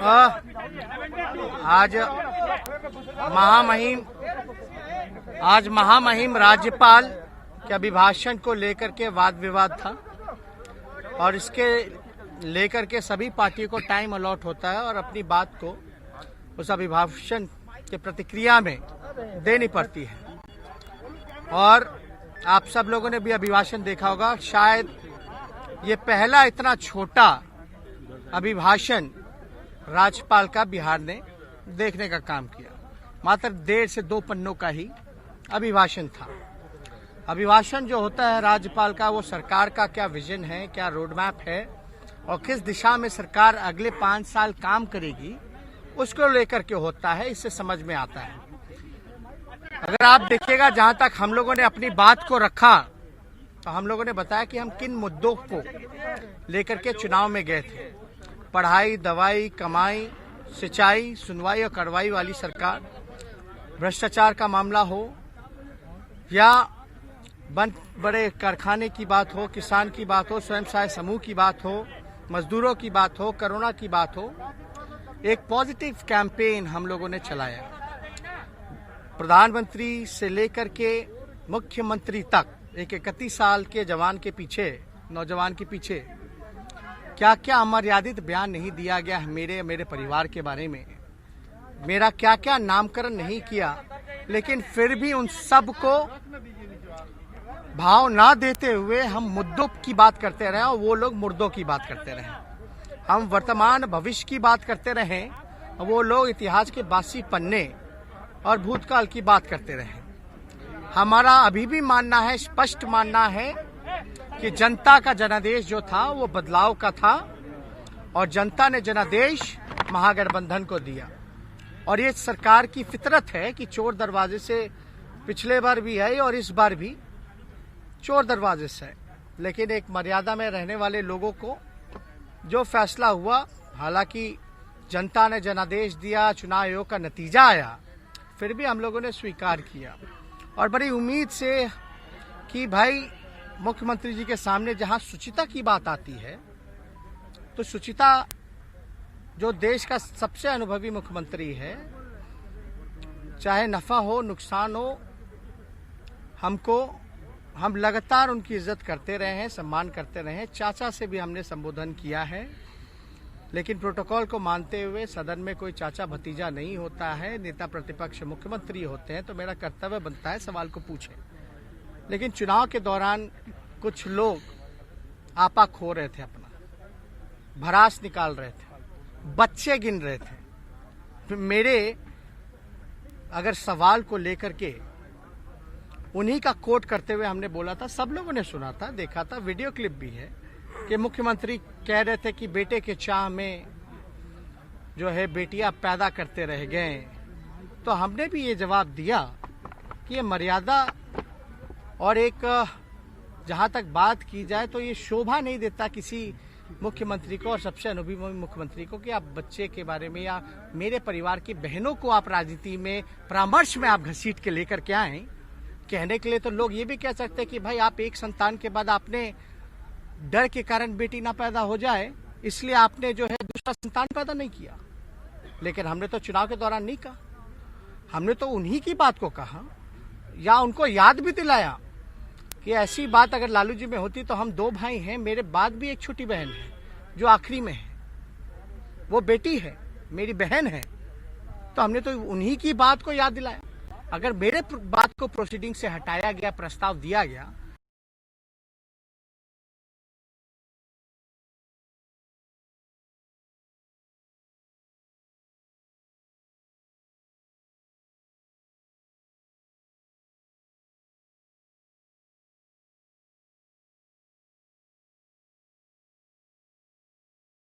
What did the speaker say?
आज महामहिम राज्यपाल के अभिभाषण को लेकर के वाद विवाद था और इसके लेकर के सभी पार्टियों को टाइम अलॉट होता है और अपनी बात को उस अभिभाषण के प्रतिक्रिया में देनी पड़ती है। और आप सब लोगों ने भी अभिभाषण देखा होगा, शायद ये पहला इतना छोटा अभिभाषण राज्यपाल का बिहार ने देखने का काम किया। मात्र 1.5 से 2 पन्नों का ही अभिभाषण था। अभिभाषण जो होता है राज्यपाल का, वो सरकार का क्या विजन है, क्या रोड मैप है और किस दिशा में सरकार अगले 5 साल काम करेगी, उसको लेकर के होता है। इससे समझ में आता है। अगर आप देखिएगा, जहां तक हम लोगों ने अपनी बात को रखा तो हम लोगों ने बताया कि हम किन मुद्दों को लेकर के चुनाव में गए थे। पढ़ाई, दवाई, कमाई, सिंचाई, सुनवाई और कार्रवाई वाली सरकार, भ्रष्टाचार का मामला हो या बड़े कारखाने की बात हो, किसान की बात हो, स्वयं सहायता समूह की बात हो, मजदूरों की बात हो, कोरोना की बात हो, एक पॉजिटिव कैंपेन हम लोगों ने चलाया। प्रधानमंत्री से लेकर के मुख्यमंत्री तक एक 31 साल के नौजवान के पीछे क्या क्या अमर्यादित बयान नहीं दिया गया है मेरे परिवार के बारे में, मेरा क्या क्या नामकरण नहीं किया, लेकिन फिर भी उन सब को भाव ना देते हुए हम मुद्दों की बात करते रहे और वो लोग मुर्दों की बात करते रहे। हम वर्तमान भविष्य की बात करते रहे और वो लोग इतिहास के बासी पन्ने और भूतकाल की बात करते रहे। हमारा अभी भी मानना है, स्पष्ट मानना है कि जनता का जनादेश जो था वो बदलाव का था और जनता ने जनादेश महागठबंधन को दिया। और ये सरकार की फितरत है कि चोर दरवाजे से, पिछले बार भी है और इस बार भी चोर दरवाजे से है, लेकिन एक मर्यादा में रहने वाले लोगों को जो फैसला हुआ, हालांकि जनता ने जनादेश दिया, चुनाव आयोग का नतीजा आया, फिर भी हम लोगों ने स्वीकार किया और बड़ी उम्मीद से कि भाई मुख्यमंत्री जी के सामने जहां शुचिता की बात आती है तो शुचिता जो देश का सबसे अनुभवी मुख्यमंत्री है, चाहे नफा हो नुकसान हो, हम लगातार उनकी इज्जत करते रहे हैं, सम्मान करते रहे हैं। चाचा से भी हमने संबोधन किया है, लेकिन प्रोटोकॉल को मानते हुए सदन में कोई चाचा भतीजा नहीं होता है। नेता प्रतिपक्ष मुख्यमंत्री होते हैं तो मेरा कर्तव्य बनता है सवाल को पूछें। लेकिन चुनाव के दौरान कुछ लोग आपा खो रहे थे, अपना भरास निकाल रहे थे, बच्चे गिन रहे थे। तो मेरे अगर सवाल को लेकर के उन्हीं का कोट करते हुए हमने बोला था, सब लोगों ने सुना था, देखा था, वीडियो क्लिप भी है कि मुख्यमंत्री कह रहे थे कि बेटे के चाह में जो है बेटियां पैदा करते रह गए। तो हमने भी ये जवाब दिया कि ये मर्यादा और एक जहां तक बात की जाए तो ये शोभा नहीं देता किसी मुख्यमंत्री को और सबसे अनुभवी मुख्यमंत्री को कि आप बच्चे के बारे में या मेरे परिवार की बहनों को आप राजनीति में परामर्श में आप घसीट के लेकर के आए। कहने के लिए तो लोग ये भी कह सकते हैं कि भाई आप एक संतान के बाद आपने डर के कारण बेटी ना पैदा हो जाए इसलिए आपने जो है दूसरा संतान पैदा नहीं किया। लेकिन हमने तो चुनाव के दौरान नहीं कहा, हमने तो उन्हीं की बात को कहा या उनको याद भी दिलाया कि ऐसी बात अगर लालू जी में होती तो हम 2 भाई हैं, मेरे बाद भी एक छोटी बहन है जो आखिरी में है, वो बेटी है, मेरी बहन है। तो हमने तो उन्हीं की बात को याद दिलाया। अगर मेरे बात को प्रोसीडिंग से हटाया गया, प्रस्ताव दिया गया